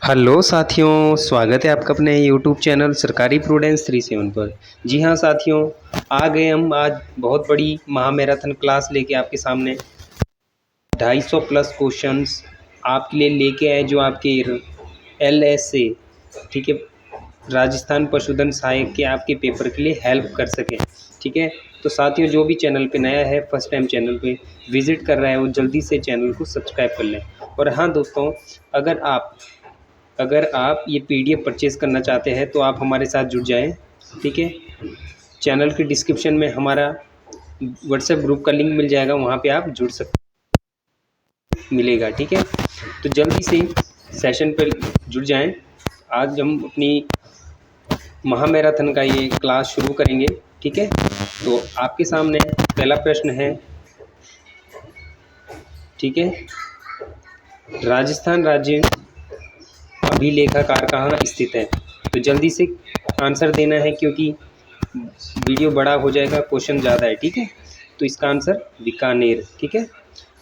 Hello साथियों, स्वागत है आपका अपने यूट्यूब चैनल सरकारी प्रूडेंस 37 पर। जी हाँ साथियों, आ गए हम आज बहुत बड़ी महामैराथन क्लास लेके आपके सामने। 250 प्लस क्वेश्चंस आपके लिए लेके आए जो आपके LSA, ठीक है, राजस्थान पशुधन सहायक के आपके पेपर के लिए हेल्प कर सकें। ठीक है, तो साथियों जो भी चैनल पे नया है, फर्स्ट टाइम चैनल पे विजिट कर रहा है, वो जल्दी से चैनल को सब्सक्राइब कर लें। और हाँ दोस्तों, अगर आप ये PDF परचेज़ करना चाहते हैं तो आप हमारे साथ जुड़ जाएं। ठीक है, चैनल के डिस्क्रिप्शन में हमारा व्हाट्सएप ग्रुप का लिंक मिल जाएगा, वहाँ पे आप जुड़ सकते मिलेगा। ठीक है, तो जल्दी से सेशन पर जुड़ जाएं। आज हम अपनी महामैराथन का ये क्लास शुरू करेंगे। ठीक है, तो आपके सामने पहला प्रश्न है। ठीक है, राजस्थान राज्य अभिलेखागार कहाँ स्थित है? तो जल्दी से आंसर देना है क्योंकि वीडियो बड़ा हो जाएगा, क्वेश्चन ज़्यादा है। ठीक है, तो इसका आंसर बीकानेर। ठीक है,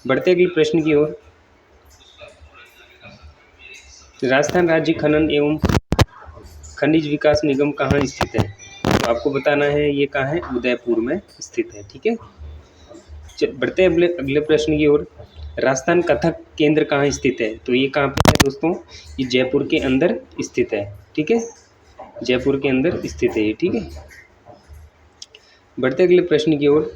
बढ़ते अगले प्रश्न की ओर। राजस्थान राज्य खनन एवं खनिज विकास निगम कहाँ स्थित है? तो आपको बताना है ये कहाँ है, उदयपुर में स्थित है। ठीक है, बढ़ते अगले अगले प्रश्न की ओर। राजस्थान कथक केंद्र कहाँ स्थित है? तो ये कहाँ पर है दोस्तों, ये जयपुर के अंदर स्थित है। ठीक है, जयपुर के अंदर स्थित है ये। ठीक है, बढ़ते अगले प्रश्न की ओर।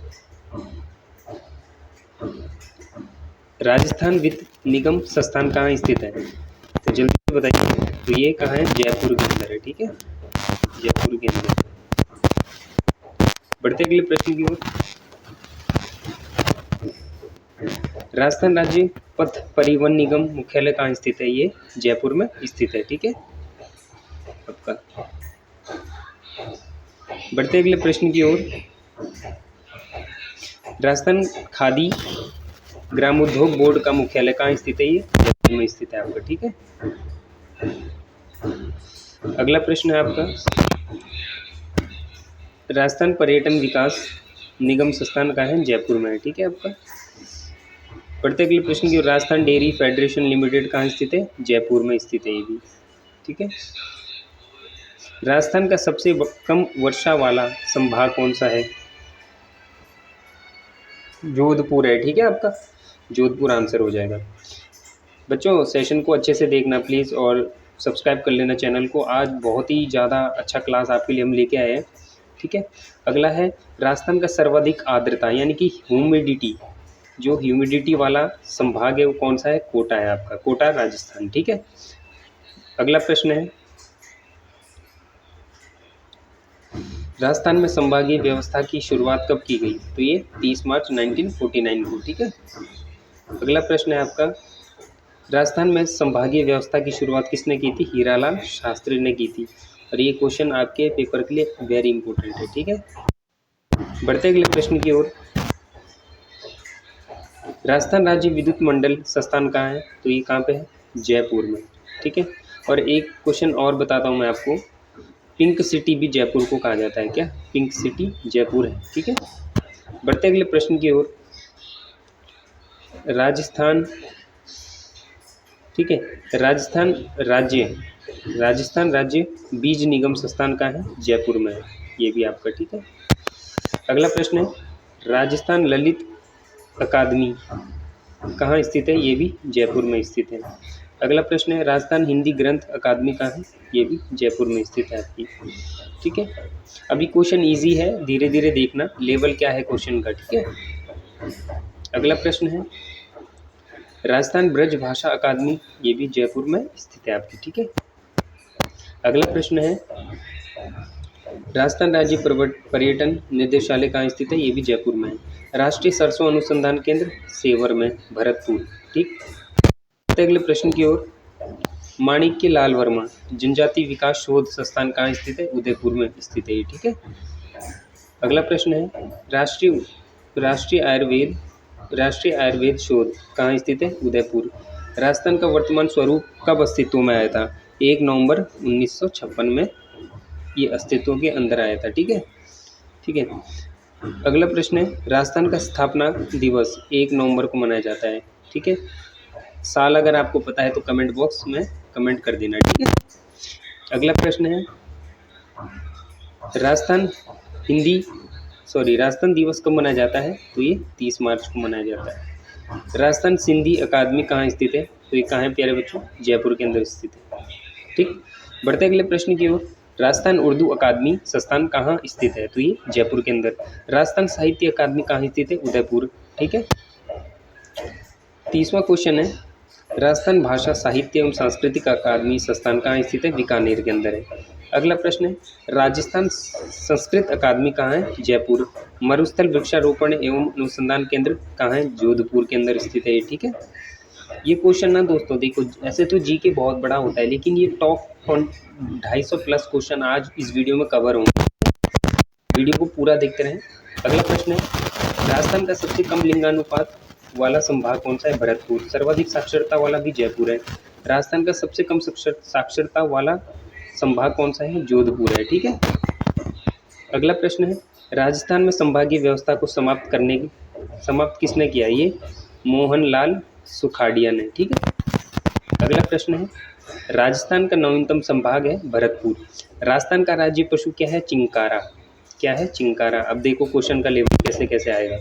राजस्थान वित्त निगम संस्थान कहाँ स्थित है? तो जल्दी से बताइए। तो ये कहाँ है, जयपुर के अंदर है। ठीक है, जयपुर के अंदर। बढ़ते अगले प्रश्न की ओर। राजस्थान राज्य पथ परिवहन निगम मुख्यालय कहाँ स्थित है? ये जयपुर में स्थित है। ठीक है, आपका। बढ़ते अगले प्रश्न की ओर। राजस्थान खादी ग्रामोद्योग बोर्ड का मुख्यालय कहाँ स्थित है? ये जयपुर में स्थित है आपका। ठीक है, अगला प्रश्न है आपका। राजस्थान पर्यटन विकास निगम संस्थान कहाँ है? जयपुर में है। ठीक है, आपका। बढ़ते अगले प्रश्न की ओर। राजस्थान डेयरी फेडरेशन लिमिटेड कहाँ स्थित है? जयपुर में स्थित है ये भी। ठीक है, राजस्थान का सबसे कम वर्षा वाला संभाग कौन सा है? जोधपुर है। ठीक है, आपका जोधपुर आंसर हो जाएगा। बच्चों सेशन को अच्छे से देखना प्लीज़ और सब्सक्राइब कर लेना चैनल को। आज बहुत ही ज़्यादा अच्छा क्लास आपके लिए हम लेके आए हैं। ठीक है, अगला है। राजस्थान का सर्वाधिक आर्द्रता यानी कि ह्यूमिडिटी, जो ह्यूमिडिटी वाला संभाग है वो कौन सा है? कोटा है आपका, कोटा राजस्थान। ठीक है, अगला प्रश्न है। राजस्थान में संभागीय व्यवस्था की शुरुआत कब की गई? तो ये 30 मार्च 1949 को। ठीक है, अगला प्रश्न है आपका। राजस्थान में संभागीय व्यवस्था की शुरुआत किसने की थी? हीरालाल शास्त्री ने की थी। और ये क्वेश्चन आपके पेपर के लिए वेरी इंपॉर्टेंट है। ठीक है, बढ़ते अगले प्रश्न की ओर। राजस्थान राज्य विद्युत मंडल संस्थान कहाँ है? तो ये कहाँ पे है? जयपुर में। ठीक है, और एक क्वेश्चन और बताता हूँ मैं आपको। पिंक सिटी भी जयपुर को कहा जाता है क्या? पिंक सिटी जयपुर है। ठीक है, बढ़ते अगले प्रश्न की ओर। राजस्थान, ठीक है, राजस्थान राज्य बीज निगम संस्थान कहाँ है? जयपुर में है ये भी आपका। ठीक है, अगला प्रश्न है। राजस्थान ललित अकादमी कहाँ स्थित है? ये भी जयपुर में स्थित है। अगला प्रश्न है। राजस्थान हिंदी ग्रंथ अकादमी कहाँ है? ये भी जयपुर में स्थित है आपकी। ठीक है, अभी क्वेश्चन इजी है, धीरे धीरे देखना लेवल क्या है क्वेश्चन का। ठीक है, अगला प्रश्न है। राजस्थान ब्रज भाषा अकादमी ये भी जयपुर में स्थित है आपकी। ठीक है, अगला प्रश्न है। राजस्थान राज्य पर्यटन निदेशालय कहाँ स्थित है? ये भी जयपुर में है। राष्ट्रीय सरसों अनुसंधान केंद्र सेवर में, भरतपुर। ठीक, अगले प्रश्न की ओर। माणिक्य लाल वर्मा जनजाति विकास शोध संस्थान कहाँ स्थित है? उदयपुर में स्थित है। ठीक है, अगला प्रश्न है। राष्ट्रीय आयुर्वेद शोध कहाँ स्थित है? उदयपुर। राजस्थान का वर्तमान स्वरूप कब अस्तित्व में आया था? 1 नवंबर 1956 में ये अस्तित्व के अंदर आया था। ठीक है, ठीक है, अगला प्रश्न है। राजस्थान का स्थापना दिवस 1 नवंबर को मनाया जाता है। ठीक है, साल अगर आपको पता है तो कमेंट बॉक्स में कमेंट कर देना, ठीक है। अगला प्रश्न है, राजस्थान राजस्थान दिवस कब मनाया जाता है? तो ये 30 मार्च को मनाया जाता है। राजस्थान सिंधी अकादमी कहाँ स्थित है? तो ये कहाँ है प्यारे बच्चों? जयपुर के अंदर स्थित है, ठीक। बढ़ते अगले प्रश्न की ओर। राजस्थान उर्दू अकादमी संस्थान कहाँ स्थित है? तो ये जयपुर के अंदर। राजस्थान साहित्य अकादमी कहाँ स्थित है? उदयपुर, ठीक है। 30वां क्वेश्चन है, राजस्थान भाषा साहित्य एवं सांस्कृतिक अकादमी संस्थान कहाँ स्थित है? बीकानेर के अंदर है। अगला प्रश्न है, राजस्थान संस्कृत अकादमी कहाँ है? जयपुर। मरुस्थल वृक्षारोपण एवं अनुसंधान केंद्र कहाँ है? जोधपुर के अंदर स्थित है, ठीक है। ये क्वेश्चन ना दोस्तों देखो, ऐसे तो जी के बहुत बड़ा होता है, लेकिन ये टॉप 250 प्लस क्वेश्चन आज इस वीडियो में कवर होंगे। वीडियो को पूरा देखते रहें। अगला प्रश्न है, राजस्थान का सबसे कम लिंगानुपात वाला संभाग कौन सा है? भरतपुर। सर्वाधिक साक्षरता वाला भी जयपुर है। राजस्थान का सबसे कम साक्षरता वाला संभाग कौन सा है? जोधपुर है, ठीक है। अगला प्रश्न है, राजस्थान में संभागीय व्यवस्था को समाप्त किसने किया? ये मोहनलाल सुखाड़िया ने, ठीक है। अगला प्रश्न है, राजस्थान का नवीनतम संभाग है भरतपुर। राजस्थान का राज्य पशु क्या है? चिंकारा। क्या है? चिंकारा। अब देखो क्वेश्चन का लेवल कैसे कैसे आएगा।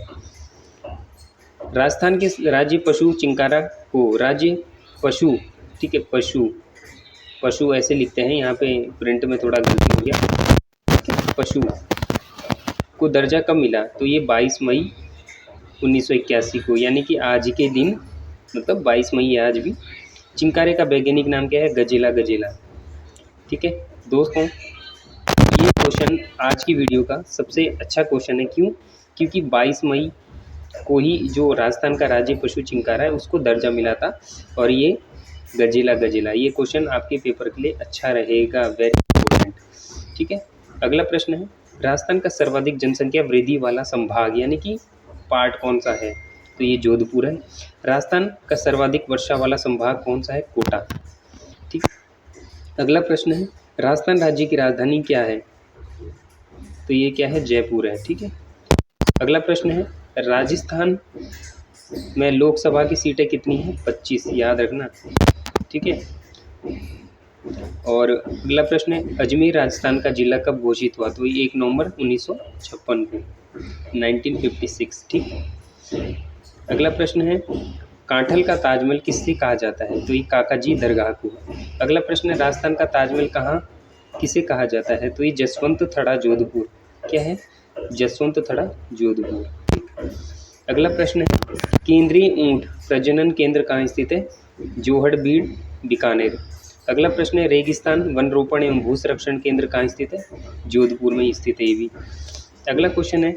राजस्थान के राज्य पशु चिंकारा को राज्य पशु, ठीक है, पशु ऐसे लिखते हैं, यहाँ पे प्रिंट में थोड़ा गलती हो गया। पशु को दर्जा कब मिला? तो ये 22 मई 1981 को, यानी कि आज के दिन, मतलब 22 मई है आज भी। चिंकारे का वैज्ञानिक नाम क्या है? गजेला, ठीक है दोस्तों। ये क्वेश्चन आज की वीडियो का सबसे अच्छा क्वेश्चन है। क्यों? क्योंकि 22 मई को ही जो राजस्थान का राज्य पशु चिंकारा है उसको दर्जा मिला था, और ये गजेला, ये क्वेश्चन आपके पेपर के लिए अच्छा रहेगा, वेरी इंपॉर्टेंट, ठीक है। अगला प्रश्न है, राजस्थान का सर्वाधिक जनसंख्या वृद्धि वाला संभाग यानी कि पार्ट कौन सा है? तो ये जोधपुर है। राजस्थान का सर्वाधिक वर्षा वाला संभाग कौन सा है? कोटा, ठीक। अगला प्रश्न है, राजस्थान राज्य की राजधानी क्या है? तो ये क्या है? जयपुर है, ठीक है। अगला प्रश्न है, राजस्थान में लोकसभा की सीटें कितनी हैं? 25, याद रखना, ठीक है। और अगला प्रश्न है, अजमेर राजस्थान का जिला कब घोषित हुआ? तो ये 1 नवंबर 1956 को, 1956, ठीक। अगला प्रश्न है, कांठल का ताजमहल किससे कहा जाता है? तो ये काकाजी दरगाह को। अगला प्रश्न है, राजस्थान का ताजमहल किसे कहा जाता है? तो ये जसवंत थड़ा, जोधपुर। क्या है? जसवंत थड़ा, जोधपुर। अगला प्रश्न है, केंद्रीय ऊंट प्रजनन केंद्र कहाँ स्थित है? जोहड़बीड़, बीकानेर। अगला प्रश्न है, रेगिस्तान वन रोपण एवं भू संरक्षण केंद्र कहाँ स्थित है? जोधपुर में स्थित है ये भी। अगला क्वेश्चन है,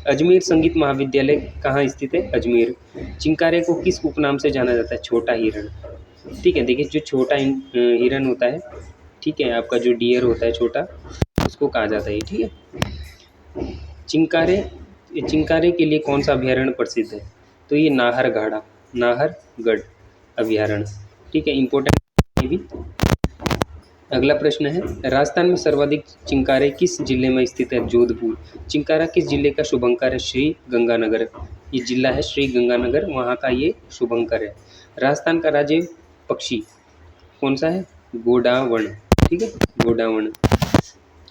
अजमेर संगीत महाविद्यालय कहाँ स्थित है? अजमेर। चिंकारे को किस उपनाम से जाना जाता है? छोटा हिरण, ठीक है। देखिए जो छोटा हिरण होता है, ठीक है, आपका जो डियर होता है छोटा, उसको कहा जाता है, ठीक है। चिंकारे के लिए कौन सा अभयारण्य प्रसिद्ध है? तो ये नाहरगढ़ अभयारण्य, ठीक है, इंपॉर्टेंट ये भी। अगला प्रश्न है, राजस्थान में सर्वाधिक चिंकारे किस जिले में स्थित है? जोधपुर। चिंकारा किस जिले का शुभंकर है? श्री गंगानगर। ये जिला है श्री गंगानगर, वहाँ का ये शुभंकर है। राजस्थान का राज्य पक्षी कौन सा है? गोडावण, ठीक है, गोडावण।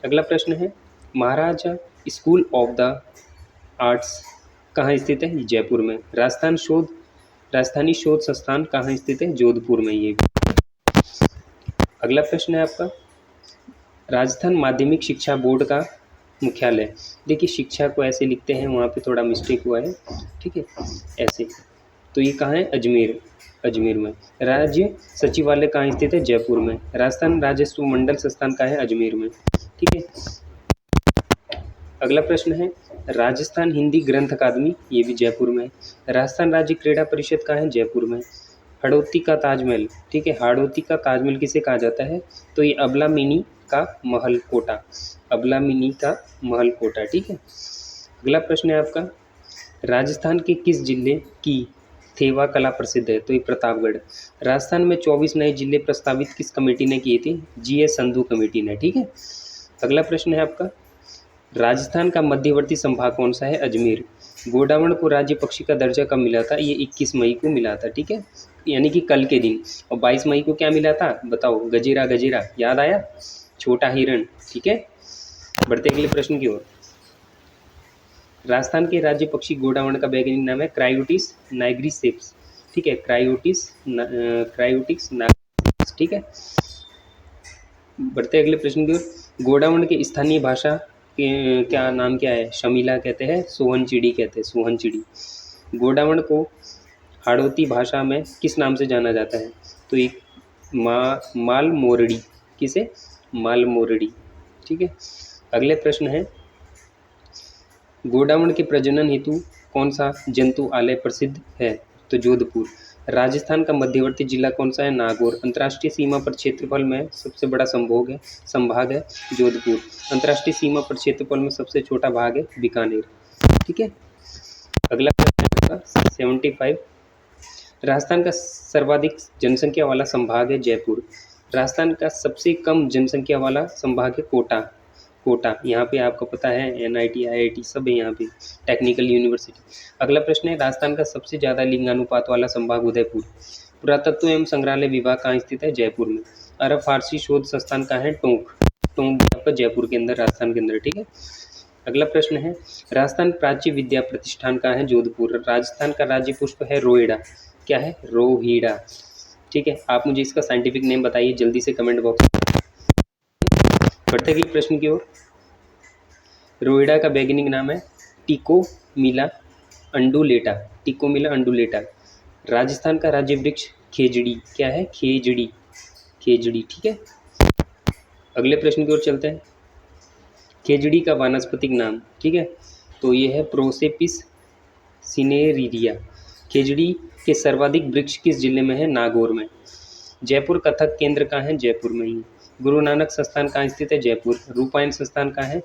अगला प्रश्न है, महाराजा स्कूल ऑफ द आर्ट्स कहाँ स्थित है? जयपुर में। राजस्थानी शोध संस्थान कहाँ स्थित है? जोधपुर में ये भी। अगला प्रश्न है आपका, राजस्थान माध्यमिक शिक्षा बोर्ड का मुख्यालय। देखिए शिक्षा को ऐसे लिखते हैं, वहाँ पे थोड़ा मिस्टेक हुआ है, ठीक है, ऐसे। तो ये कहाँ है? अजमेर में। राज्य सचिवालय कहाँ स्थित है? जयपुर में। राजस्थान राजस्व मंडल संस्थान कहाँ है? अजमेर में, ठीक है। अगला प्रश्न है, राजस्थान हिंदी ग्रंथ अकादमी, ये भी जयपुर में। राजस्थान राज्य क्रीड़ा परिषद कहाँ है? जयपुर में। हाड़ौती का ताजमहल, ठीक है, हाड़ौती का ताजमहल किसे कहा जाता है? तो ये अबलामिनी का महल कोटा, ठीक है। अगला प्रश्न है आपका, राजस्थान के किस जिले की थेवा कला प्रसिद्ध है? तो ये प्रतापगढ़। राजस्थान में 24 नए जिले प्रस्तावित किस कमेटी ने किए थे? GS संधू कमेटी ने, ठीक है। अगला प्रश्न है आपका, राजस्थान का मध्यवर्ती संभाग कौन सा है? अजमेर। गोडावण को राज्य पक्षी का दर्जा कब मिला था? ये 21 मई को मिला था, ठीक है। यानी कि कल के दिन। और 22 मई को क्या मिला था बताओ? गजेरा, गजेरा याद आया? छोटा हिरण। ठीक है, बढ़ते अगले प्रश्न की ओर। राजस्थान के राज्य पक्षी गोडावण का वैज्ञानिक नाम है क्रायोटिस नाइग्रिसेप्स। ठीक है, क्रायोटिक्स नाइग्रिसेप्स। ठीक है, बढ़ते अगले प्रश्न की ओर। गोडावण के स्थानीय भाषा के क्या नाम क्या है? शमीला कहते हैं, सोहन चिड़ी कहते हैं, सोहन चिड़ी। गोडावण को हाड़ौती भाषा में किस नाम से जाना जाता है? तो एक माल मोरडी। किसे? माल मोरडी। ठीक है, अगले प्रश्न है गोडावण के प्रजनन हेतु कौन सा जंतु आलय प्रसिद्ध है? तो जोधपुर। राजस्थान का मध्यवर्ती जिला कौन सा है? नागौर। अंतर्राष्ट्रीय सीमा पर क्षेत्रफल में सबसे बड़ा संभाग है जोधपुर। अंतर्राष्ट्रीय सीमा पर क्षेत्रफल में सबसे छोटा भाग है बीकानेर। ठीक है, अगला प्रश्न है 75। राजस्थान का सर्वाधिक जनसंख्या वाला संभाग है जयपुर। राजस्थान का सबसे कम जनसंख्या वाला संभाग है कोटा। कोटा, यहाँ पे आपको पता है NIT IIT सब है यहाँ पे, टेक्निकल यूनिवर्सिटी। अगला प्रश्न है राजस्थान का सबसे ज़्यादा लिंगानुपात वाला संभाग उदयपुर। पुरातत्व एवं संग्रहालय विभाग कहाँ स्थित है? जयपुर में। अरब फारसी शोध संस्थान कहाँ है? टोंक। टोंक आपका जयपुर के अंदर, राजस्थान के अंदर। ठीक है, अगला प्रश्न है राजस्थान प्राच्य विद्या प्रतिष्ठान कहाँ है? जोधपुर। राजस्थान का राज्य पुष्प है रोहिड़ा। क्या है? रोहिड़ा। ठीक है, आप मुझे इसका साइंटिफिक नेम बताइए जल्दी से कमेंट बॉक्स में। बढ़ते अगले प्रश्न की ओर। रोहिड़ा का वैज्ञानिक नाम है टिकोमिला अंडुलेटा। टिकोमिला अंडुलेटा। राजस्थान का राज्य वृक्ष खेजड़ी। क्या है? खेजड़ी। खेजड़ी। ठीक है, अगले प्रश्न की ओर चलते हैं। खेजड़ी का वानस्पतिक नाम, ठीक है, तो ये है प्रोसेपिस सिनेरिया। खेजड़ी के सर्वाधिक वृक्ष किस जिले में है? नागौर में। जयपुर कथक केंद्र कहाँ है? जयपुर में ही। गुरु नानक संस्थान कहाँ स्थित है? जयपुर। रूपायन संस्थान कहाँ है?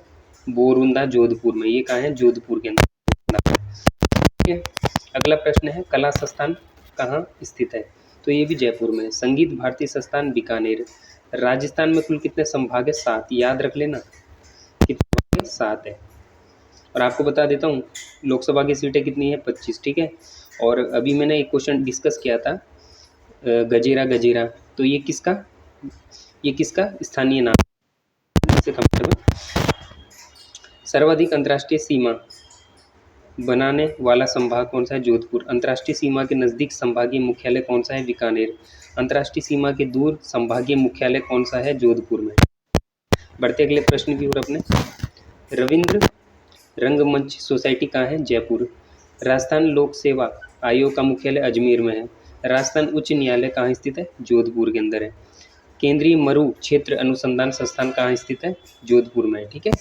बोरुंदा, जोधपुर में। ये कहाँ है? जोधपुर के अंदर। ठीक है, अगला प्रश्न है कला संस्थान कहाँ स्थित है? तो ये भी जयपुर में है। संगीत भारती संस्थान बीकानेर। राजस्थान में कुल कितने संभाग है? 7। याद रख लेना, कितने? 7 है। और आपको बता देता हूँ लोकसभा की सीटें कितनी है? 25। ठीक है, और अभी मैंने एक क्वेश्चन डिस्कस किया था गजेरा, गजेरा, तो ये किसका स्थानीय नाम से कम। सर्वाधिक अंतर्राष्ट्रीय सीमा बनाने वाला संभाग कौन सा है? जोधपुर। अंतर्राष्ट्रीय सीमा के नज़दीक संभागीय मुख्यालय कौन सा है? बीकानेर। अंतर्राष्ट्रीय सीमा के दूर संभागीय मुख्यालय कौन सा है? जोधपुर में। बढ़ते अगले प्रश्न की ओर अपने। रविंद्र रंगमंच सोसाइटी कहाँ है? जयपुर। राजस्थान लोक सेवा आयोग का मुख्यालय अजमेर में है। राजस्थान उच्च न्यायालय कहाँ स्थित है? जोधपुर के अंदर है। केंद्रीय मरु क्षेत्र अनुसंधान संस्थान कहाँ स्थित है? जोधपुर में। ठीक है,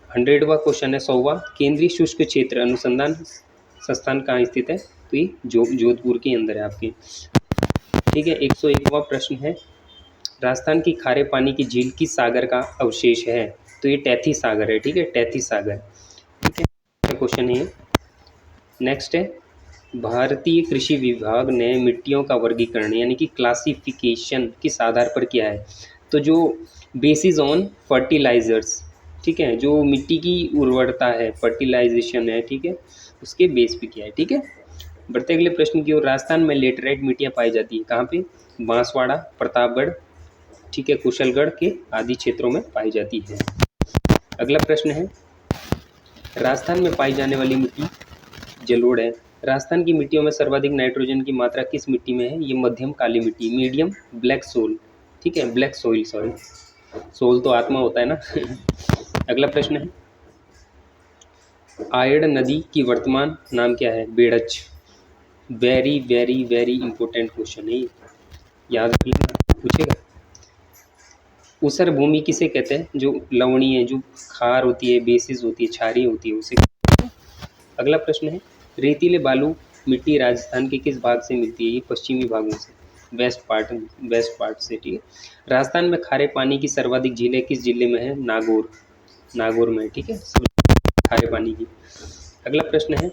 100वां क्वेश्चन है, 100वां। केंद्रीय शुष्क क्षेत्र अनुसंधान संस्थान कहाँ स्थित है? तो ये जोधपुर के अंदर है आपके। ठीक है, 101वां प्रश्न है राजस्थान की खारे पानी की झील किस सागर का अवशेष है? तो ये टैथी सागर है। ठीक है, टैथी सागर। ठीक है, क्वेश्चन है। नेक्स्ट है भारतीय कृषि विभाग ने मिट्टियों का वर्गीकरण यानी कि क्लासिफिकेशन किस आधार पर किया है? तो जो बेसिस ऑन फर्टिलाइजर्स, ठीक है, जो मिट्टी की उर्वरता है, फर्टिलाइजेशन है, ठीक है, उसके बेस पे किया है। ठीक है, बढ़ते अगले प्रश्न की ओर। राजस्थान में लेटराइट मिट्टियाँ पाई जाती है कहाँ पे? बांसवाड़ा, प्रतापगढ़, ठीक है, कुशलगढ़ के आदि क्षेत्रों में पाई जाती है। अगला प्रश्न है राजस्थान में पाई जाने वाली मिट्टी जलोढ़ है। राजस्थान की मिट्टियों में सर्वाधिक नाइट्रोजन की मात्रा किस मिट्टी में है? ये मध्यम काली मिट्टी, मीडियम ब्लैक सोल। ठीक है, ब्लैक सोइल, सॉरी, सोल तो आत्मा होता है ना। अगला प्रश्न है आयड़ नदी की वर्तमान नाम क्या है? Berach. Very very very important question है, याद रखिएगा, पूछेगा। ऊसर भूमि किसे कहते हैं? जो लवणीय है, जो खार होती है, बेसिस होती है, क्षारीय होती है, उसे। अगला प्रश्न है रेतीले बालू मिट्टी राजस्थान के किस भाग से मिलती है? ये पश्चिमी भागों से, वेस्ट पार्ट से। ठीक है, राजस्थान में खारे पानी की सर्वाधिक झीलें किस जिले में है? नागौर में। ठीक है, खारे पानी की। अगला प्रश्न है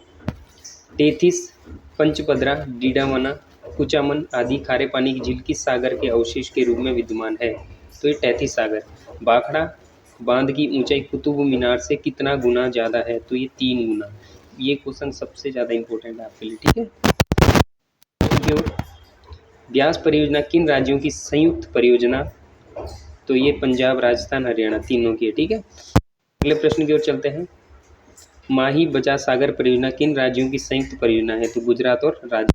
टेथिस, पंचपदरा, डीडामना, कुचामन आदि खारे पानी की झील किस सागर के अवशेष के रूप में विद्यमान है? तो ये टैथिस सागर। भाखड़ा बांध की ऊंचाई कुतुब मीनार से कितना गुना ज़्यादा है? तो ये 3 गुना। ये क्वेश्चन सबसे ज़्यादा इंपॉर्टेंट है आपके लिए। ठीक है, की ओर। ब्यास परियोजना किन राज्यों की संयुक्त परियोजना? तो ये पंजाब, राजस्थान, हरियाणा तीनों की है, ठीक है। अगले प्रश्न की ओर चलते हैं। माही बचा सागर परियोजना किन राज्यों की संयुक्त परियोजना है? तो गुजरात और राजस्थान।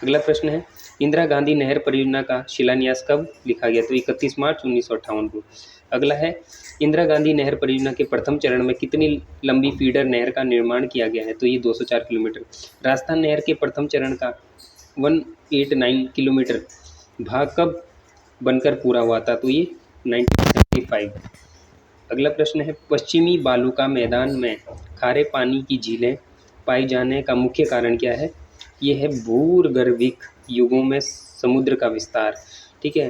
अगला प्रश्न है, इंदिरा गांधी नहर परियोजना का शिलान्यास कब लिखा गया? तो 31 मार्च 1958 को। अगला है, इंदिरा गांधी नहर परियोजना के प्रथम चरण में कितनी लंबी फीडर नहर का निर्माण किया गया है? तो ये 204 किलोमीटर। राजस्थान नहर के प्रथम चरण का 189 किलोमीटर भाग कब बनकर पूरा हुआ था? तो ये 1975। अगला प्रश्न है, पश्चिमी बालू का मैदान में खारे पानी की झीलें पाए जाने का मुख्य कारण क्या है? ये है भूगर्भिक युगों में समुद्र का विस्तार, ठीक है।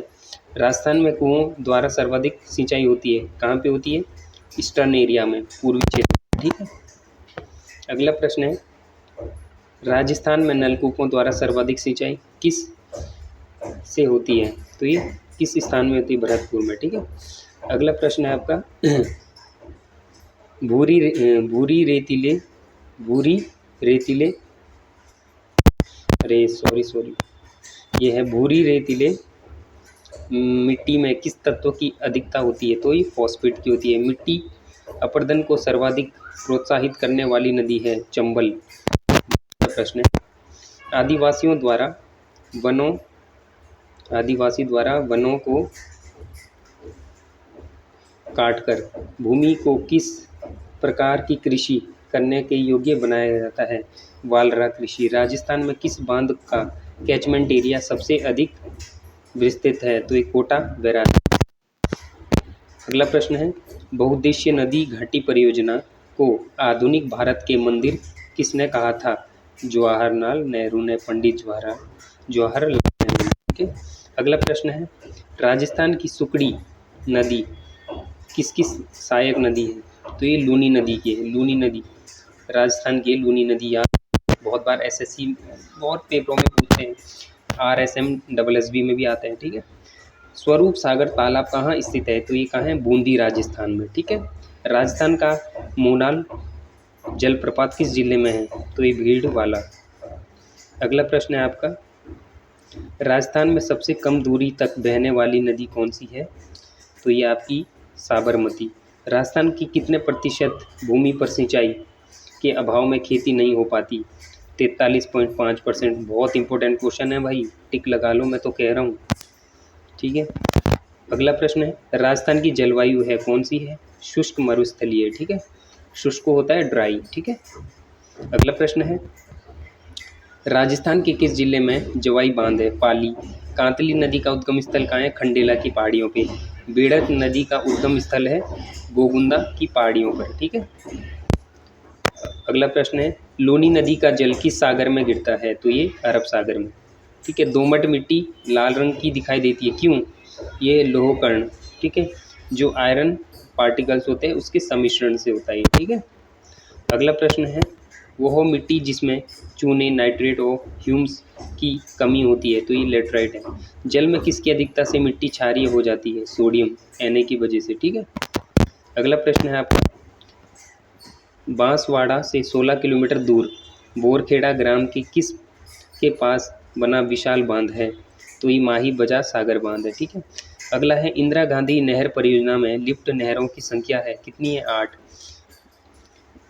राजस्थान में कुओं द्वारा सर्वाधिक सिंचाई होती है, कहाँ पे होती है? ईस्टर्न एरिया में, पूर्वी क्षेत्र, ठीक है। अगला प्रश्न है, राजस्थान में नलकूपों द्वारा सर्वाधिक सिंचाई किस से होती है? तो ये किस स्थान में होती है? भरतपुर में, ठीक है। अगला प्रश्न है आपका, भूरी रेतीले अरे सॉरी ये है भूरी रेतीले मिट्टी में किस तत्व की अधिकता होती है? तो ये फॉस्फेट की होती है। मिट्टी अपरदन को सर्वाधिक प्रोत्साहित करने वाली नदी है चंबल। प्रश्न है, आदिवासी द्वारा वनों को काटकर भूमि को किस प्रकार की कृषि करने के योग्य बनाया जाता है? वालरा कृषि। राजस्थान में किस बांध का कैचमेंट एरिया सबसे अधिक विस्तृत है? तो एक कोटा बैराज। अगला प्रश्न है, बहुउद्देशीय नदी घाटी परियोजना को आधुनिक भारत के मंदिर किसने कहा था? जवाहरलाल नेहरू ने, पंडित जवाहरलाल नेहरू, ठीक है। अगला प्रश्न है, राजस्थान की सुकड़ी नदी किसकी सहायक नदी है? तो ये लूनी नदी की है। लूनी नदी राजस्थान की लूनी नदी, याद बहुत बार एसएससी बहुत पेपरों में पूछते हैं, RSM SSB में भी आता है, ठीक है। स्वरूप सागर तालाब कहाँ स्थित है? तो ये कहाँ है? बूंदी, राजस्थान में, ठीक है। राजस्थान का मोनाल जलप्रपात किस जिले में है? तो ये भीलवाड़ा। अगला प्रश्न है आपका, राजस्थान में सबसे कम दूरी तक बहने वाली नदी कौन सी है? तो ये आपकी साबरमती। राजस्थान की कितने प्रतिशत भूमि पर सिंचाई के अभाव में खेती नहीं हो पाती? 43.5%। बहुत इंपॉर्टेंट क्वेश्चन है भाई, टिक लगा लो, मैं तो कह रहा हूँ, ठीक है। अगला प्रश्न है, राजस्थान की जलवायु है कौन सी है? शुष्क मरुस्थलीय, ठीक है। शुष्क होता है ड्राई, ठीक है। अगला प्रश्न है, राजस्थान के किस जिले में जवाई बांध है? पाली। कांतली नदी का उद्गम स्थल कहाँ है? खंडेला की पहाड़ियों पे। बेड़क नदी का उद्गम स्थल है गोगुंदा की पहाड़ियों पर, ठीक है। अगला प्रश्न है, लूनी नदी का जल किस सागर में गिरता है? तो ये अरब सागर में, ठीक है। दोमट मिट्टी लाल रंग की दिखाई देती है, क्यों? ये लोह कण, ठीक है, जो आयरन पार्टिकल्स होते हैं उसके सम्मिश्रण से होता है, ठीक है। अगला प्रश्न है, वह मिट्टी जिसमें चूने, नाइट्रेट और ह्यूम्स की कमी होती है? तो ये लेटराइट है। जल में किसकी अधिकता से मिट्टी क्षारीय हो जाती है? सोडियम, Na की वजह से, ठीक है। अगला प्रश्न है आपका, बांसवाड़ा से 16 किलोमीटर दूर बोरखेड़ा ग्राम के किस के पास बना विशाल बांध है? तो ये माही बजा सागर बांध है, ठीक है। अगला है, इंदिरा गांधी नहर परियोजना में लिफ्ट नहरों की संख्या है कितनी है? 8।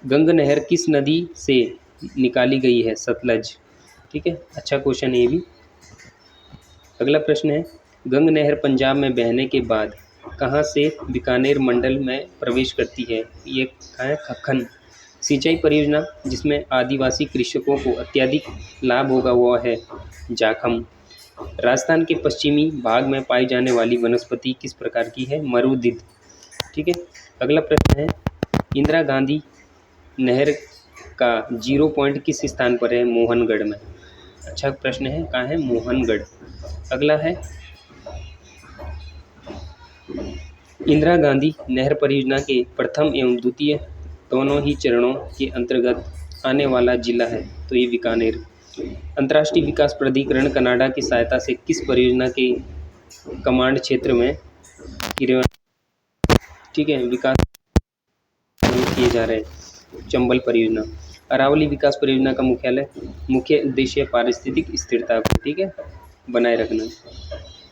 गंग नहर किस नदी से निकाली गई है? सतलज, ठीक है। अच्छा क्वेश्चन है ये भी। अगला प्रश्न है, गंग नहर पंजाब में बहने के बाद कहाँ से बीकानेर मंडल में प्रवेश करती है? ये कहाँ है? खखन। सिंचाई परियोजना जिसमें आदिवासी कृषकों को अत्यधिक लाभ होगा वो है जाखम। राजस्थान के पश्चिमी भाग में पाई जाने वाली वनस्पति किस प्रकार की है? मरुदिद, ठीक है। अगला प्रश्न है, इंदिरा गांधी नहर का 0 पॉइंट किस स्थान पर है? मोहनगढ़ में। अच्छा प्रश्न है, कहाँ है? मोहनगढ़। अगला है, इंदिरा गांधी नहर परियोजना के प्रथम एवं द्वितीय दोनों ही चरणों के अंतर्गत आने वाला जिला है? तो ये बीकानेर। अंतर्राष्ट्रीय विकास प्राधिकरण कनाडा की सहायता से किस परियोजना के कमांड क्षेत्र में ठीक है विकास किए जा रहे हैं? चंबल परियोजना। अरावली विकास परियोजना का मुख्य उद्देश्य पारिस्थितिक स्थिरता को, ठीक है, बनाए रखना।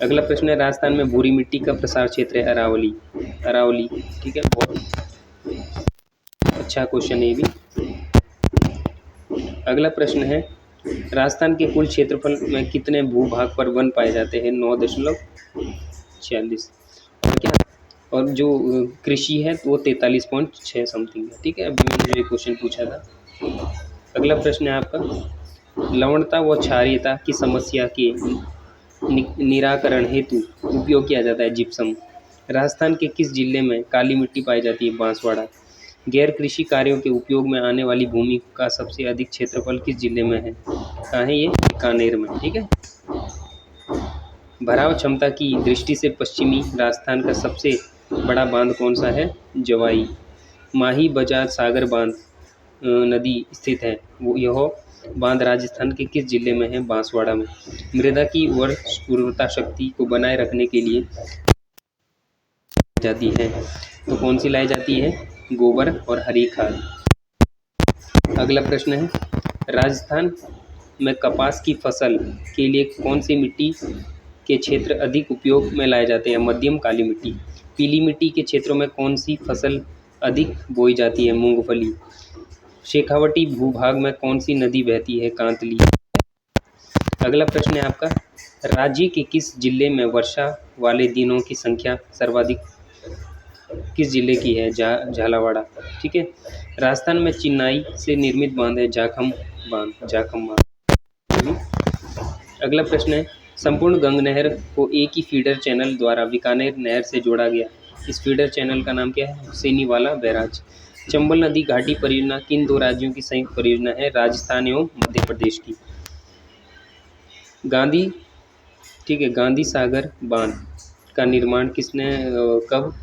अगला प्रश्न है, राजस्थान में भूरी मिट्टी का प्रसार क्षेत्र है अरावली। अरावली, ठीक है, बहुत अच्छा क्वेश्चन है ये भी। अगला प्रश्न है, राजस्थान के कुल क्षेत्रफल में कितने भूभाग पर वन पाए जाते हैं? 9.46। और क्या, और जो कृषि है तो वो 43.6 समथिंग है, ठीक है। अभी मैंने जो क्वेश्चन पूछा था। अगला प्रश्न है आपका, लवणता व क्षारीयता की समस्या के निराकरण हेतु उपयोग किया जाता है जिप्सम। राजस्थान के किस जिले में काली मिट्टी पाई जाती है? बांसवाड़ा। गैर कृषि कार्यों के उपयोग में आने वाली भूमि का सबसे अधिक क्षेत्रफल किस जिले में है? कहाँ है ये? बीकानेर में, ठीक है। भराव क्षमता की दृष्टि से पश्चिमी राजस्थान का सबसे बड़ा बांध कौन सा है? जवाई। माही बजाज सागर बांध नदी स्थित है, वो यह बांध राजस्थान के किस जिले में है? बांसवाड़ा में। मृदा की उर्वरता शक्ति को बनाए रखने के लिए जाती है, तो कौन सी लाई जाती है? गोबर और हरी खाद। अगला प्रश्न है, राजस्थान में कपास की फसल के लिए कौन सी मिट्टी के क्षेत्र अधिक उपयोग में लाए जाते हैं? मध्यम काली मिट्टी। पीली मिट्टी के क्षेत्रों में कौन सी फसल अधिक बोई जाती है? मूंगफली। शेखावटी भूभाग में कौन सी नदी बहती है? कांतली। अगला प्रश्न है आपका, राज्य के किस जिले में वर्षा वाले दिनों की संख्या सर्वाधिक किस जिले की है? झालावाड़, ठीक है। राजस्थान में चिनाई से निर्मित बांध है जाखम बांध, जाखम बांध। अगला प्रश्न है, संपूर्ण गंग नहर को एक ही फीडर चैनल द्वारा बीकानेर नहर से जोड़ा गया, इस फीडर चैनल का नाम क्या है? हुसैनीवाला बैराज। चंबल नदी घाटी परियोजना किन दो राज्यों की संयुक्त परियोजना है? राजस्थान एवं मध्य प्रदेश की। गांधी, ठीक है, गांधी सागर बांध का निर्माण किसने कब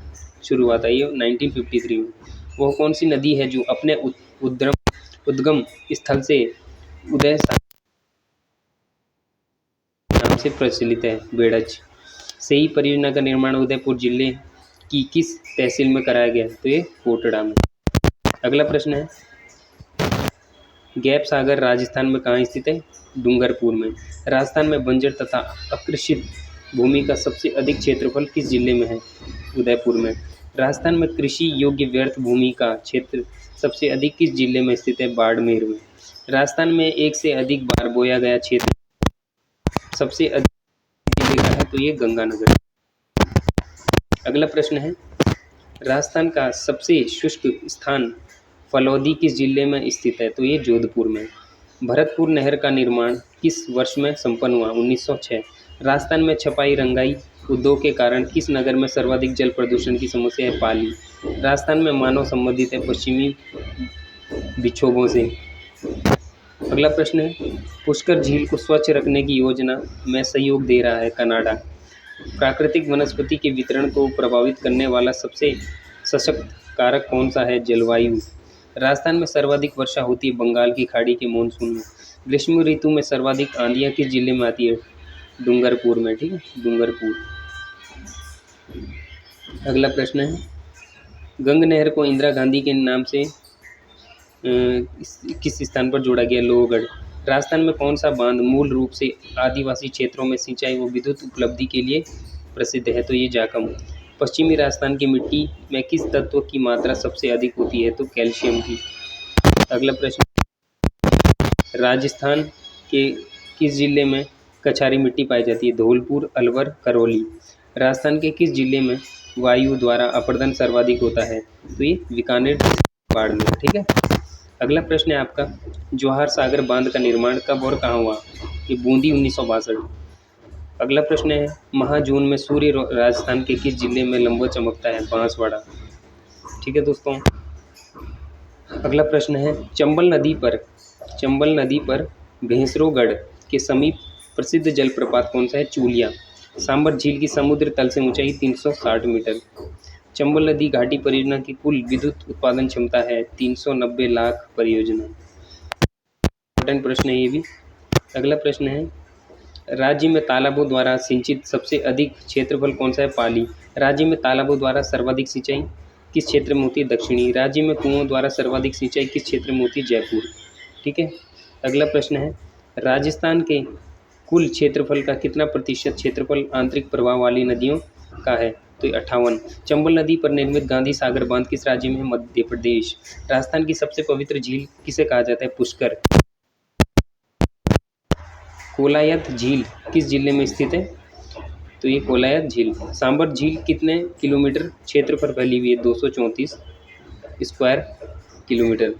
शुरू हुआ था? ये 1953 में। वो कौन सी नदी है जो अपने उद्गम स्थल से उदय नाम से प्रचलित है? बेड़ज। सही परियोजना का निर्माण उदयपुर जिले की किस तहसील में कराया गया? तो ये कोटड़ा में। अगला प्रश्न है, गैप सागर राजस्थान में कहाँ स्थित है? डूंगरपुर में। राजस्थान में बंजर तथा अकृषित भूमि का सबसे अधिक क्षेत्रफल किस जिले में है? उदयपुर में। राजस्थान में कृषि योग्य व्यर्थ भूमि का क्षेत्र सबसे अधिक किस जिले में स्थित है? बाड़मेर में। राजस्थान में एक से अधिक बार बोया गया क्षेत्र सबसे अधिक जिले का है? तो ये गंगानगर। अगला प्रश्न है, राजस्थान का सबसे शुष्क स्थान फलौदी किस जिले में स्थित है? तो ये जोधपुर में। भरतपुर नहर का निर्माण किस वर्ष में संपन्न हुआ? 1906। राजस्थान में छपाई रंगाई उद्योग के कारण किस नगर में सर्वाधिक जल प्रदूषण की समस्या है? पाली। राजस्थान में मानव संबंधित है पश्चिमी विक्षोभों से। अगला प्रश्न है, पुष्कर झील को स्वच्छ रखने की योजना में सहयोग दे रहा है कनाडा। प्राकृतिक वनस्पति के वितरण को प्रभावित करने वाला सबसे सशक्त कारक कौन सा है? जलवायु। राजस्थान में सर्वाधिक वर्षा होती है बंगाल की खाड़ी के मानसून में। ग्रीष्म ऋतु में सर्वाधिक आंधियाँ किस जिले में आती है? डूंगरपुर में, ठीक है, डूंगरपुर। अगला प्रश्न है, गंग नहर को इंदिरा गांधी के नाम से किस स्थान पर जोड़ा गया? लोहगढ़। राजस्थान में कौन सा बांध मूल रूप से आदिवासी क्षेत्रों में सिंचाई व विद्युत उपलब्धि के लिए प्रसिद्ध है? तो ये जाखम। पश्चिमी राजस्थान की मिट्टी में किस तत्व की मात्रा सबसे अधिक होती है? तो कैल्शियम की। अगला प्रश्न, राजस्थान के किस जिले में कछारी मिट्टी पाई जाती है? धौलपुर, अलवर, करौली। राजस्थान के किस जिले में वायु द्वारा अपरदन सर्वाधिक होता है? तो ये बीकानेर, बाड़मेर, ठीक है। अगला प्रश्न है आपका, जवाहर सागर बांध का निर्माण कब और कहाँ हुआ? ये बूंदी, 1962। अगला प्रश्न है, महाजून में सूर्य राजस्थान के किस जिले में लंबवत चमकता है? बांसवाड़ा, ठीक है दोस्तों। अगला प्रश्न है, चंबल नदी पर भैंसरोगढ़ के समीप प्रसिद्ध जलप्रपात कौन सा है? चूलिया। सांबर झील की समुद्र तल से ऊंचाई 360 मीटर। चंबल नदी घाटी परियोजना की कुल विद्युत उत्पादन क्षमता है 390 लाख परियोजना। इम्पोर्टेंट प्रश्न है ये भी। अगला प्रश्न है, राज्य में तालाबों द्वारा सिंचित सबसे अधिक क्षेत्रफल कौन सा है? पाली। राज्य में तालाबों द्वारा सर्वाधिक सिंचाई किस क्षेत्र में होती है? दक्षिणी। राज्य में कुओं द्वारा सर्वाधिक सिंचाई किस क्षेत्र में होती है? जयपुर। ठीक है। अगला प्रश्न है, राजस्थान के कुल क्षेत्रफल का कितना प्रतिशत क्षेत्रफल आंतरिक प्रवाह वाली नदियों का है? तो 58। चंबल नदी पर निर्मित गांधी सागर बांध किस राज्य में है? मध्य प्रदेश। राजस्थान की सबसे पवित्र झील किसे कहा जाता है? पुष्कर। कोलायत झील किस जिले में स्थित है? तो ये कोलायत झील। सांबर झील कितने किलोमीटर क्षेत्र पर फैली हुई है? 234 स्क्वायर किलोमीटर।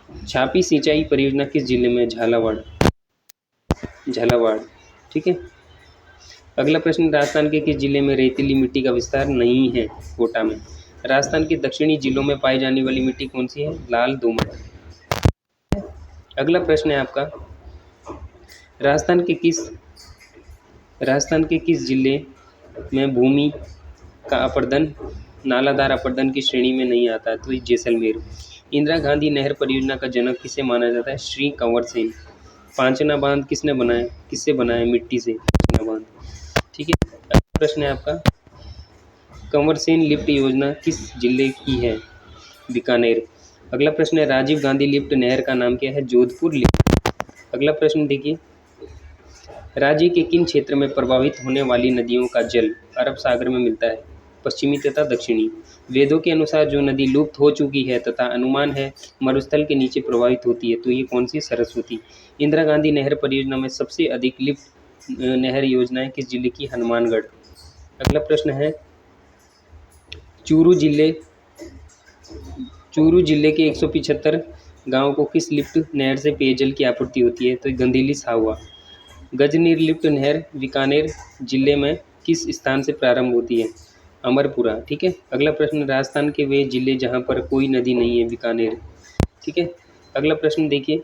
छापी सिंचाई परियोजना किस जिले में? झालावाड़। झालावाड़, ठीक है। अगला प्रश्न, राजस्थान के किस जिले में रेतीली मिट्टी का विस्तार नहीं है? कोटा में। राजस्थान के दक्षिणी जिलों में पाई जाने वाली मिट्टी कौन सी है? लाल दोमट। अगला प्रश्न है आपका, राजस्थान के किस जिले में भूमि का अपरदन नालाधार अपरदन की श्रेणी में नहीं आता है? तो ये जैसलमेर। इंदिरा गांधी नहर परियोजना का जनक किसे माना जाता है? श्री कंवर सेन। पांचना बांध किससे बनाया? मिट्टी से पांचना बांध, ठीक है। अगला प्रश्न है आपका, कंवर सेन लिफ्ट योजना किस जिले की है? बीकानेर। अगला प्रश्न है, राजीव गांधी लिफ्ट नहर का नाम क्या है? जोधपुर लिफ्ट। अगला प्रश्न देखिए, राज्य के किन क्षेत्र में प्रवाहित होने वाली नदियों का जल अरब सागर में मिलता है? पश्चिमी तथा दक्षिणी। वेदों के अनुसार जो नदी लुप्त हो चुकी है तथा अनुमान है मरुस्थल के नीचे प्रवाहित होती है, तो ये कौन सी? सरस्वती। इंदिरा गांधी नहर परियोजना में सबसे अधिक लिफ्ट नहर योजनाएं किस जिले की? हनुमानगढ़। अगला प्रश्न है, चूरू जिले के 175 गांवों को किस लिफ्ट नहर से पेयजल की आपूर्ति होती है? तो गंदेली साहुआ। गजनीर लिफ्ट नहर बीकानेर जिले में किस स्थान से प्रारंभ होती है? अमरपुरा, ठीक है। अगला प्रश्न, राजस्थान के वे जिले जहां पर कोई नदी नहीं है? बीकानेर, ठीक है। अगला प्रश्न देखिए,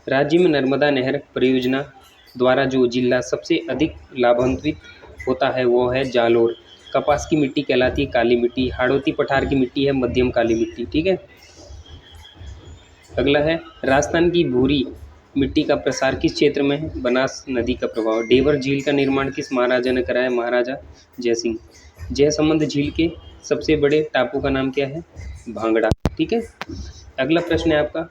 राज्य में नर्मदा नहर परियोजना द्वारा जो जिला सबसे अधिक लाभान्वित होता है वो है जालोर। कपास की मिट्टी कहलाती है काली मिट्टी। हाड़ौती पठार की मिट्टी है मध्यम काली मिट्टी, ठीक है। अगला है, राजस्थान की भूरी मिट्टी का प्रसार किस क्षेत्र में है? बनास नदी का प्रभाव। डेवर झील का निर्माण किस महाराजा ने कराया? महाराजा जयसिंह। जयसमंद झील के सबसे बड़े टापू का नाम क्या है? भांगड़ा, ठीक है। अगला प्रश्न है आपका,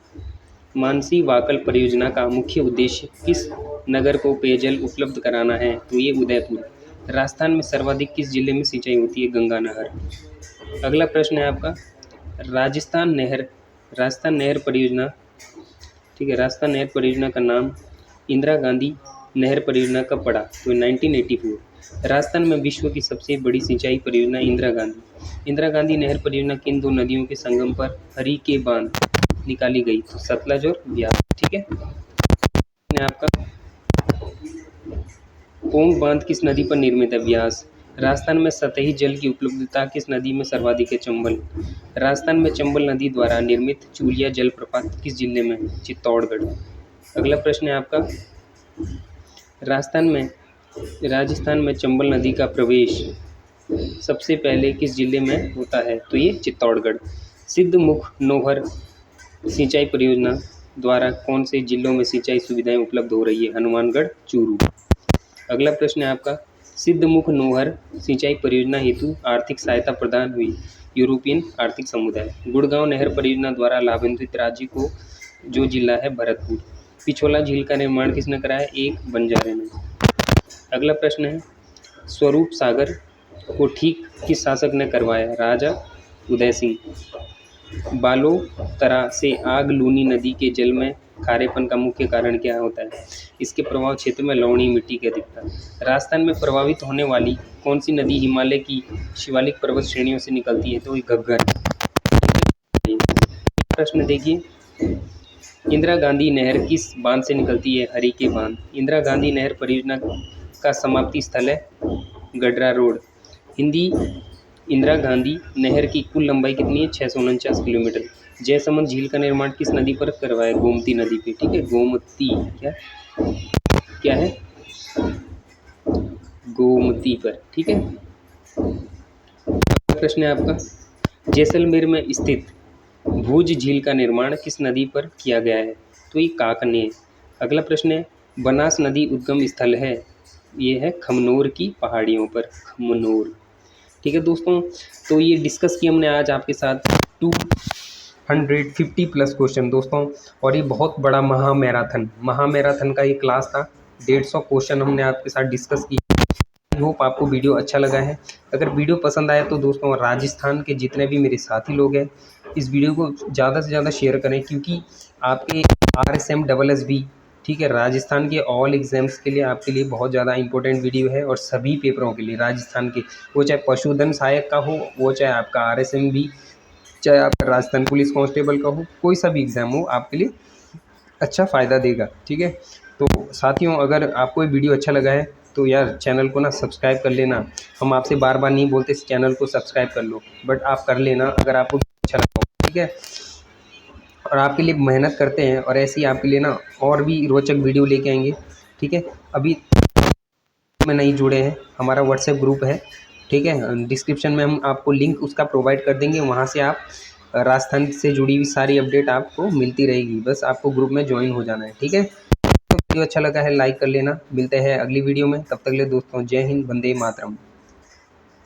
मानसी वाकल परियोजना का मुख्य उद्देश्य किस नगर को पेयजल उपलब्ध कराना है? तो ये उदयपुर। राजस्थान में सर्वाधिक किस जिले में सिंचाई होती है? गंगानगर। अगला प्रश्न है आपका, राजस्थान नहर परियोजना, ठीक है। राजस्थान नहर परियोजना का नाम इंदिरा गांधी नहर परियोजना कब पड़ा? तो 1984। राजस्थान में विश्व की सबसे बड़ी सिंचाई परियोजना इंदिरा गांधी नहर परियोजना किन दो नदियों के संगम पर हरी के बांध निकाली गई? तो सतलज और ब्यास, ठीक है। आपका, पोंग बांध किस नदी पर निर्मित है? ब्यास। राजस्थान में सतही जल की उपलब्धता किस नदी में सर्वाधिक है? चंबल। राजस्थान में चंबल नदी द्वारा निर्मित चूलिया जलप्रपात किस जिले में? चित्तौड़गढ़। अगला प्रश्न है आपका, राजस्थान में चंबल नदी का प्रवेश सबसे पहले किस जिले में होता है? तो ये चित्तौड़गढ़। सिद्धमुख नोहर सिंचाई परियोजना द्वारा कौन से जिलों में सिंचाई सुविधाएं उपलब्ध हो रही है? हनुमानगढ़, चूरू। अगला प्रश्न है आपका, सिद्धमुख नोहर सिंचाई परियोजना हेतु आर्थिक सहायता प्रदान हुई यूरोपियन आर्थिक समुदाय। गुड़गांव नहर परियोजना द्वारा लाभान्वित राज्य को जो जिला है? भरतपुर। पिछोला झील का निर्माण किसने कराया? एक बंजारे ने। अगला प्रश्न है, स्वरूप सागर को ठीक किस शासक ने करवाया? राजा उदय सिंह। बालोतरा से आग लूनी नदी के जल में खारेपन का मुख्य कारण क्या होता है? इसके प्रभाव क्षेत्र में लवणीय मिट्टी की अधिकता। राजस्थान में प्रभावित होने वाली कौन सी नदी हिमालय की शिवालिक पर्वत श्रेणियों से निकलती है? तो ये घग्गर। प्रश्न देखिए, इंदिरा गांधी नहर किस बांध से निकलती है? हरी के बांध। इंदिरा गांधी नहर परियोजना का समाप्ति स्थल है गडरा रोड। इंदिरा गांधी नहर की कुल लंबाई कितनी है? 649 किलोमीटर। जयसमंद झील का निर्माण किस नदी पर करवाया? गोमती नदी पे, ठीक है। गोमती, क्या है? गोमती पर, ठीक है। प्रश्न है आपका, जैसलमेर में स्थित भुज झील का निर्माण किस नदी पर किया गया है? तो ये काकने। अगला प्रश्न है, बनास नदी उद्गम स्थल है? ये है खमनोर की पहाड़ियों पर, खमनोर, ठीक है दोस्तों। तो ये डिस्कस किया हमने आज आपके साथ 150 प्लस क्वेश्चन दोस्तों। और ये बहुत बड़ा महामैराथन का ये क्लास था। 150 क्वेश्चन हमने आपके साथ डिस्कस किए। आई होप आपको वीडियो अच्छा लगा है। अगर वीडियो पसंद आए तो दोस्तों राजस्थान के जितने भी मेरे साथी लोग हैं, इस वीडियो को ज़्यादा से ज़्यादा शेयर करें, क्योंकि आपके RSM SSB, ठीक है, राजस्थान के ऑल एग्जाम्स के लिए आपके लिए बहुत ज़्यादा इंपॉर्टेंट वीडियो है। और सभी पेपरों के लिए राजस्थान के, वो चाहे पशुधन सहायक का हो, वो चाहे आपका RSM भी, चाहे आपका राजस्थान पुलिस कांस्टेबल का हो, कोई सा भी एग्ज़ाम हो, आपके लिए अच्छा फ़ायदा देगा। ठीक है, तो साथियों अगर आपको ये वीडियो अच्छा लगा है तो यार चैनल को ना सब्सक्राइब कर लेना। हम आपसे बार बार नहीं बोलते इस चैनल को सब्सक्राइब कर लो, बट आप कर लेना अगर आपको अच्छा लगा हो, ठीक है। और आपके लिए मेहनत करते हैं और ऐसे ही आपके लिए ना और भी रोचक वीडियो लेके आएंगे। ठीक है, अभी में नहीं जुड़े हैं, हमारा व्हाट्सएप ग्रुप है, ठीक है, डिस्क्रिप्शन में हम आपको लिंक उसका प्रोवाइड कर देंगे। वहाँ से आप राजस्थान से जुड़ी हुई सारी अपडेट आपको मिलती रहेगी, बस आपको ग्रुप में ज्वाइन हो जाना है। ठीक है, तो वीडियो अच्छा लगा है लाइक कर लेना। मिलते हैं अगली वीडियो में, तब तक के लिए दोस्तों जय हिंद, वंदे मातरम।